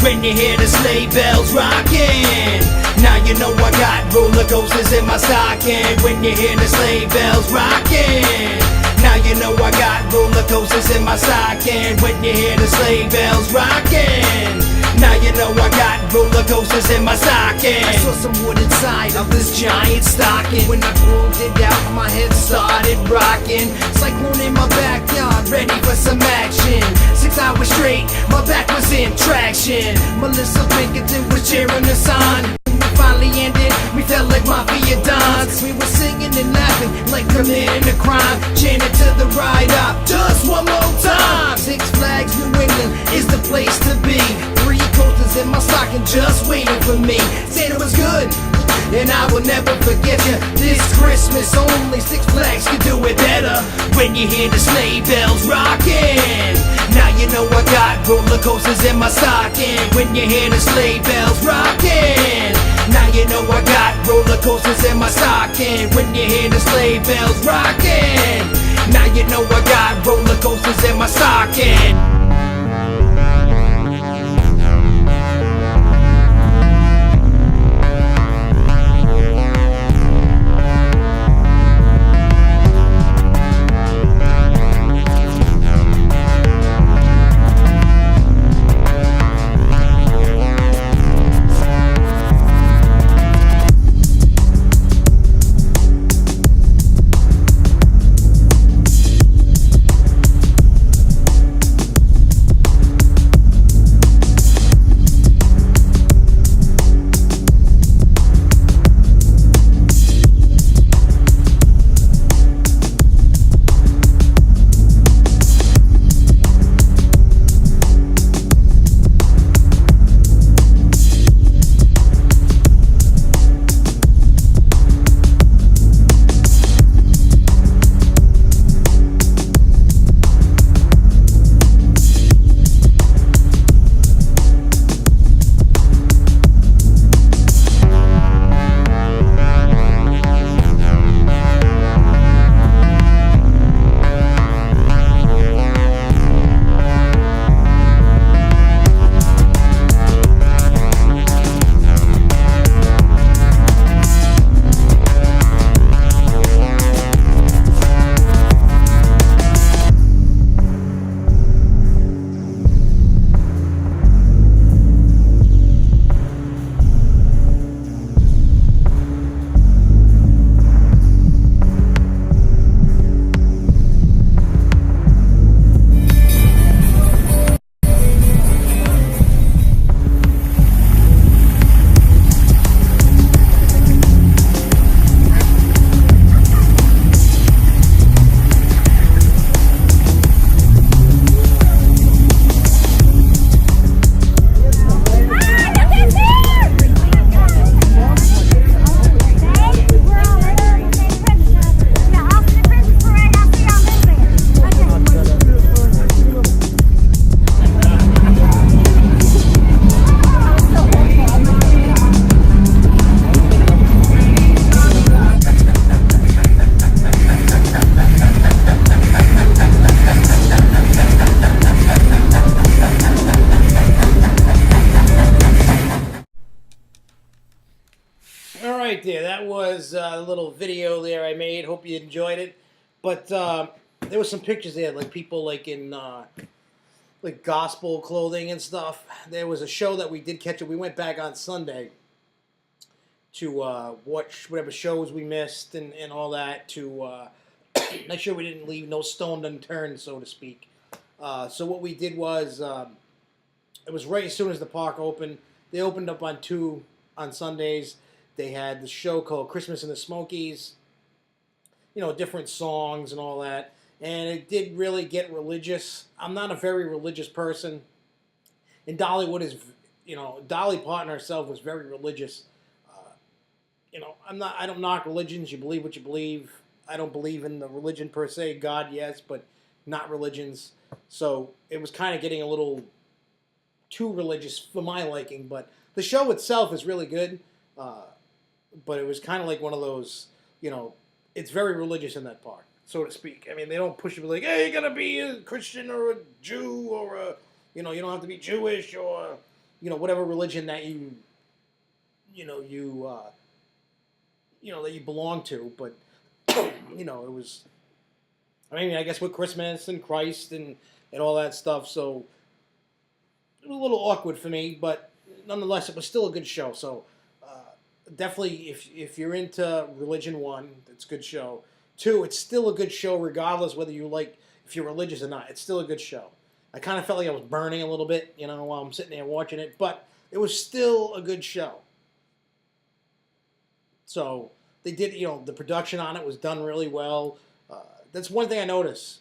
When you hear the sleigh bells rocking, now you know I got roller coasters in my stocking. When you hear the sleigh bells rocking, now you know I got roller coasters in my stocking. When you hear the sleigh bells rocking, now you know I got roller coasters in my stocking. I saw some wood inside of this giant stocking. When I pulled it out, my head started rocking. Cyclone in my backyard, ready for some action. 6 hours straight, my back was in traction. Melissa Pinkerton was cheering us on. When we finally ended, we felt like mafia dons. We were singing and laughing like committing a crime. Chanting to the ride up, just one more time. Six Flags New England is the place to be. 3 coasters in my stocking just waiting for me. Said it was good, and I will never forget you. This Christmas only Six Flags can do it better. When you hear the sleigh bells rocking, now you know I got roller coasters in my stocking. When you hear the sleigh bells rocking, now you know I got roller coasters in my stocking. When you hear the sleigh bells rocking, now you know I got roller coasters in my stocking. right there. That was a little video there I made. Hope you enjoyed it. But there was some pictures there, like people like in like gospel clothing and stuff. There was a show that we did catch it. We went back on Sunday to watch whatever shows we missed and all that to make sure we didn't leave no stone unturned, so to speak. So what we did was it was right as soon as the park opened. They opened up on 2 on Sundays. They had the show called Christmas in the Smokies. You know, different songs and all that. And it did really get religious. I'm not a very religious person. And Dollywood is, you know, Dolly Parton herself was very religious. You know, I don't knock religions. You believe what you believe. I don't believe in the religion per se. God, yes, but not religions. So it was kind of getting a little too religious for my liking. But the show itself is really good. But it was kind of like one of those, you know, it's very religious in that park, so to speak. I mean, they don't push you like, hey, you gotta be a Christian or a Jew or a, you know, you don't have to be Jewish or, you know, whatever religion that you know, that you belong to. But, you know, it was, I mean, I guess with Christmas and Christ and all that stuff, so it was a little awkward for me, but nonetheless, it was still a good show. So definitely, if you're into religion, 1, it's a good show. 2, it's still a good show regardless whether you like, if you're religious or not. It's still a good show. I kind of felt like I was burning a little bit, you know, while I'm sitting there watching it, but it was still a good show. So they did, you know, the production on it was done really well. That's one thing I noticed.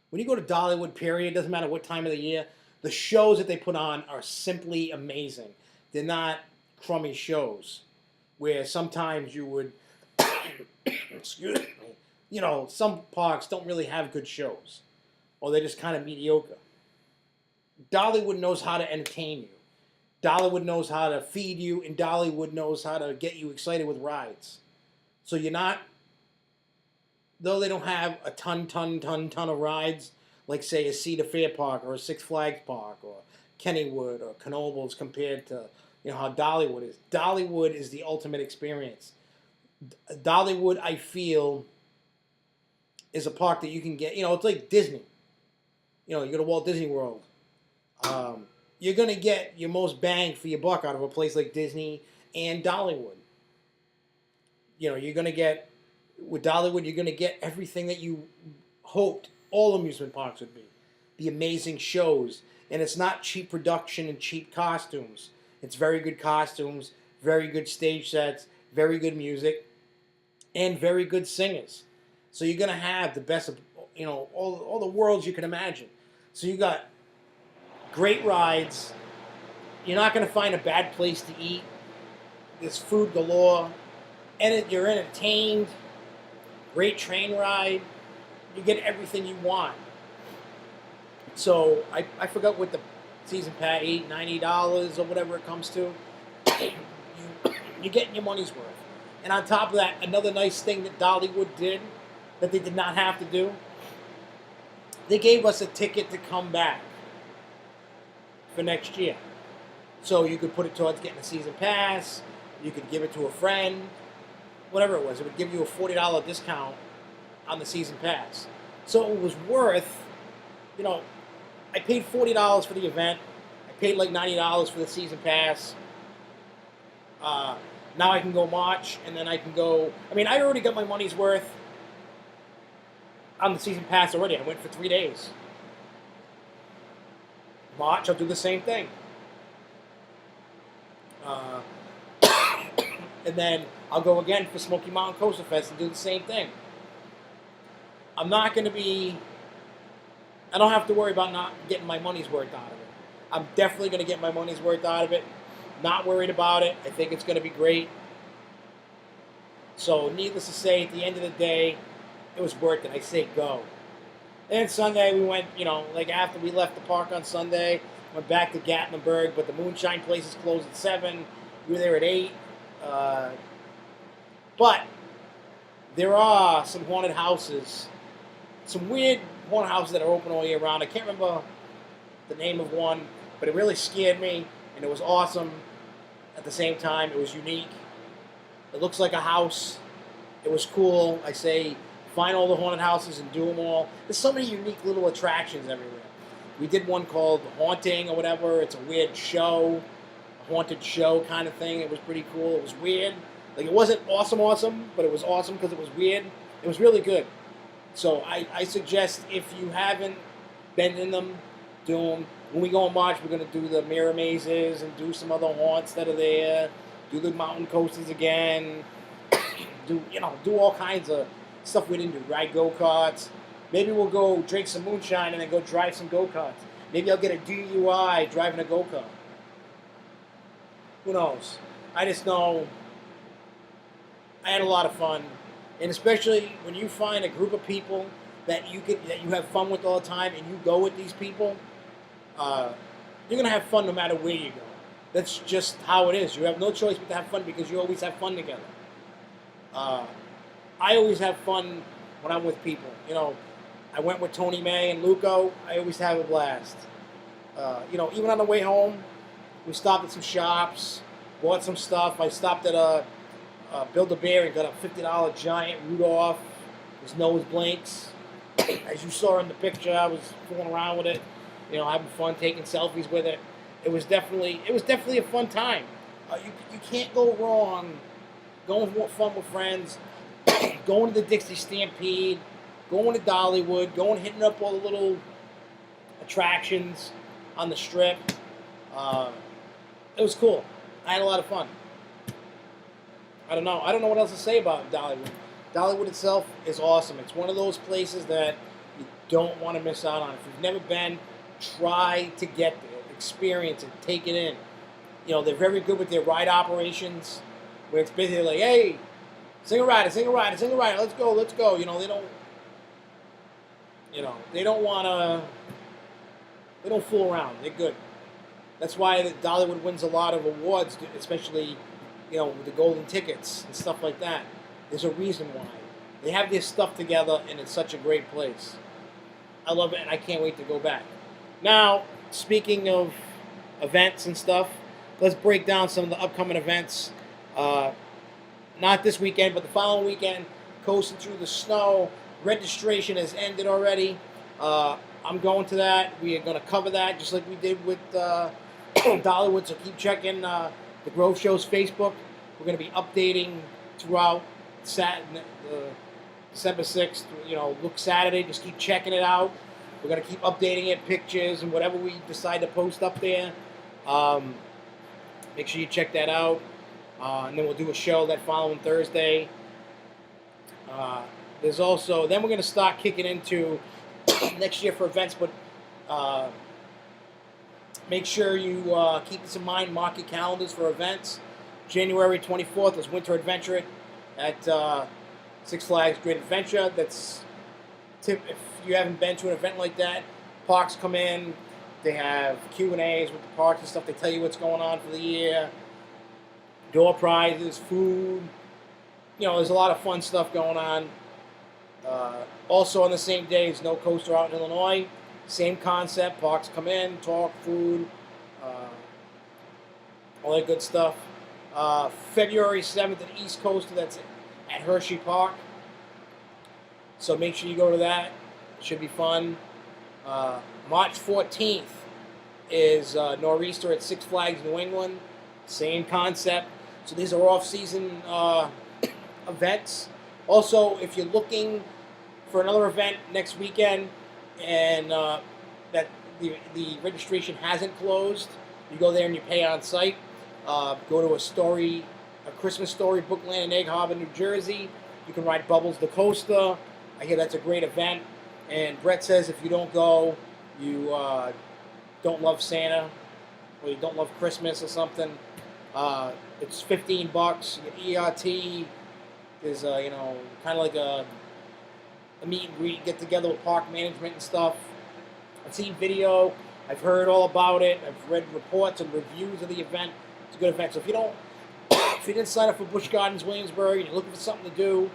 When you go to Dollywood, period, doesn't matter what time of the year, the shows that they put on are simply amazing. They're not crummy shows where sometimes you would, excuse me, you know, some parks don't really have good shows, or they're just kind of mediocre. Dollywood knows how to entertain you. Dollywood knows how to feed you, and Dollywood knows how to get you excited with rides. So you're not, though they don't have a ton of rides, like say a Cedar Fair Park or a Six Flags Park or Kennywood or Knoebels compared to, you know, how Dollywood is. Dollywood is the ultimate experience. Dollywood, I feel, is a park that you can get, you know, it's like Disney. You know, you go to Walt Disney World. You're going to get your most bang for your buck out of a place like Disney and Dollywood. You know, you're going to get, with Dollywood, you're going to get everything that you hoped all amusement parks would be. The amazing shows. And it's not cheap production and cheap costumes. It's very good costumes, very good stage sets, very good music, and very good singers. So you're going to have the best of, you know, all the worlds you can imagine. So you got great rides. You're not going to find a bad place to eat. There's food galore. And you're entertained. Great train ride. You get everything you want. So I forgot what the season pass, $90 or whatever it comes to. You're getting your money's worth. And on top of that, another nice thing that Dollywood did that they did not have to do, they gave us a ticket to come back for next year. So you could put it towards getting a season pass, you could give it to a friend, whatever it was. It would give you a $40 discount on the season pass. So it was worth, you know, I paid $40 for the event. I paid like $90 for the season pass. Now I can go March, and then I can go. I mean, I already got my money's worth on the season pass already. I went for 3 days. March, I'll do the same thing. And then I'll go again for Smoky Mountain Coasterfest and do the same thing. I'm not going to be. I don't have to worry about not getting my money's worth out of it. I'm definitely going to get my money's worth out of it. Not worried about it. I think it's going to be great. So, needless to say, at the end of the day, it was worth it. I say go. And Sunday, we went, you know, like after we left the park on Sunday, went back to Gatlinburg, but the moonshine places closed at 7. We were there at 8. But there are some haunted houses, some weird haunted houses that are open all year round. I can't remember the name of one, but it really scared me, and it was awesome. At the same time, it was unique. It looks like a house. It was cool. I say find all the haunted houses and do them all. There's so many unique little attractions everywhere. We did one called Haunting or whatever. It's a weird show, a haunted show kind of thing. It was pretty cool. It was weird. Like, it wasn't awesome, but it was awesome because it was weird. It was really good. So I suggest, if you haven't been in them, do them. When we go in March, we're going to do the mirror mazes and do some other haunts that are there. Do the mountain coasters again. Do all kinds of stuff we didn't do. Ride go-karts. Maybe we'll go drink some moonshine and then go drive some go-karts. Maybe I'll get a DUI driving a go-kart. Who knows? I just know I had a lot of fun. And especially when you find a group of people that you have fun with all the time, and you go with these people, you're gonna have fun no matter where you go. That's just how it is. You have no choice but to have fun because you always have fun together. I always have fun when I'm with people. I went with Tony May and Luco. I always have a blast. Even on the way home, we stopped at some shops, bought some stuff. I stopped at Build-A-Bear and got a $50 giant Rudolph. His nose blinks. As you saw in the picture, I was fooling around with it, having fun, taking selfies with it. It was definitely a fun time. You can't go wrong going for fun with friends, going to the Dixie Stampede, going to Dollywood, hitting up all the little attractions on the strip. It was cool. I had a lot of fun. I don't know what else to say about Dollywood. Dollywood itself is awesome. It's one of those places that you don't want to miss out on. If you've never been, try to get there, experience it, take it in. They're very good with their ride operations, where it's basically like, hey, sing a ride, let's go. They don't fool around. They're good. That's why Dollywood wins a lot of awards, especially, with the golden tickets and stuff like that. There's a reason why. They have their stuff together, and it's such a great place. I love it, and I can't wait to go back. Now, speaking of events and stuff, let's break down some of the upcoming events. Not this weekend, but the following weekend, coasting through the snow. Registration has ended already. I'm going to that. We are going to cover that just like we did with Dollywood, so keep checking the Grove Show's Facebook. We're going to be updating throughout December 6th. Look Saturday. Just keep checking it out. We're going to keep updating it, pictures, and whatever we decide to post up there. Make sure you check that out. And then we'll do a show that following Thursday. Then we're going to start kicking into next year for events, but make sure you keep this in mind. Mark your calendars for events. January 24th is Winter Adventure at Six Flags Great Adventure. If you haven't been to an event like that, parks come in. They have Q&As with the parks and stuff. They tell you what's going on for the year. Door prizes, food. There's a lot of fun stuff going on. Also on the same day is No Coaster out in Illinois. Same concept. Parks come in, talk, food, all that good stuff. February 7th at East Coaster, that's at Hershey Park. So make sure you go to that. It should be fun. March 14th is Nor'easter at Six Flags New England. Same concept. So these are off-season events. Also, if you're looking for another event next weekend and that the registration hasn't closed, you go there and you pay on site. Go to a Christmas Story Bookland in Egg Harbor, New Jersey. You can ride Bubbles the Coaster. I hear that's a great event. And Brett says if you don't go, you don't love Santa or you don't love Christmas or something. It's $15. You get ERT. There's kind of like a meet and greet, get together with park management and stuff. I've seen video. I've heard all about it. I've read reports and reviews of the event. It's a good event. So if you didn't sign up for Busch Gardens Williamsburg and you're looking for something to do,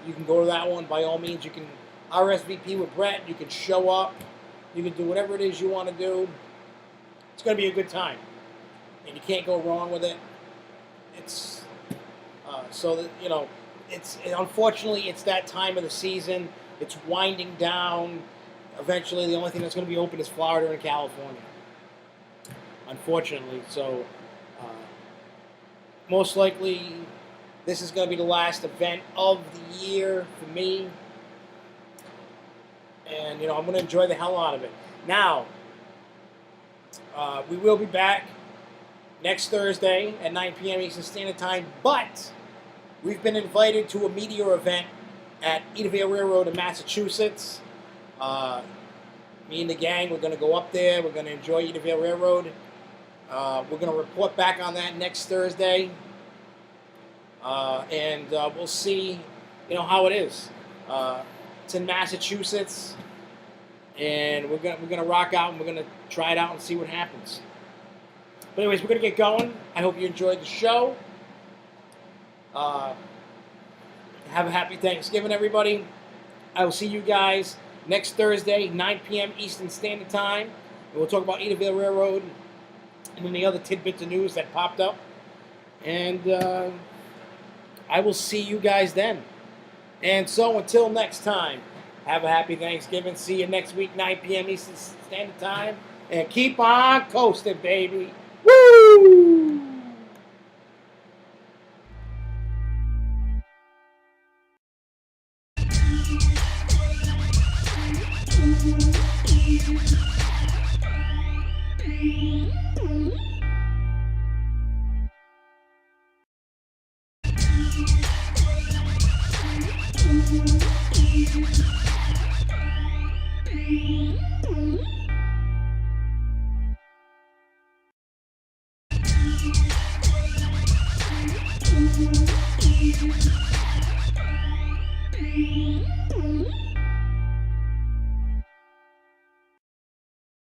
you can go to that one. By all means, you can RSVP with Brett. You can show up. You can do whatever it is you want to do. It's going to be a good time, and you can't go wrong with it. It's So that, unfortunately it's that time of the season. It's winding down. Eventually, the only thing that's going to be open is Florida and California. Unfortunately, so most likely this is going to be the last event of the year for me, and I'm going to enjoy the hell out of it. Now, we will be back next Thursday at 9 p.m. Eastern Standard Time, but we've been invited to a meteor event at Edavale Railroad in Massachusetts. Me and the gang, we're going to go up there. We're going to enjoy Edavale Railroad. We're going to report back on that next Thursday, and we'll see, how it is. It's in Massachusetts, and we're gonna rock out, and we're gonna try it out and see what happens. But anyways, we're gonna get going. I hope you enjoyed the show. Have a happy Thanksgiving, everybody. I will see you guys next Thursday, 9 p.m. Eastern Standard Time, and we'll talk about Edavale Railroad and any other tidbits of news that popped up. And I will see you guys then. And so until next time, have a happy Thanksgiving. See you next week, 9 p.m. Eastern Standard Time. And keep on coasting, baby. Woo! Mm-hmm.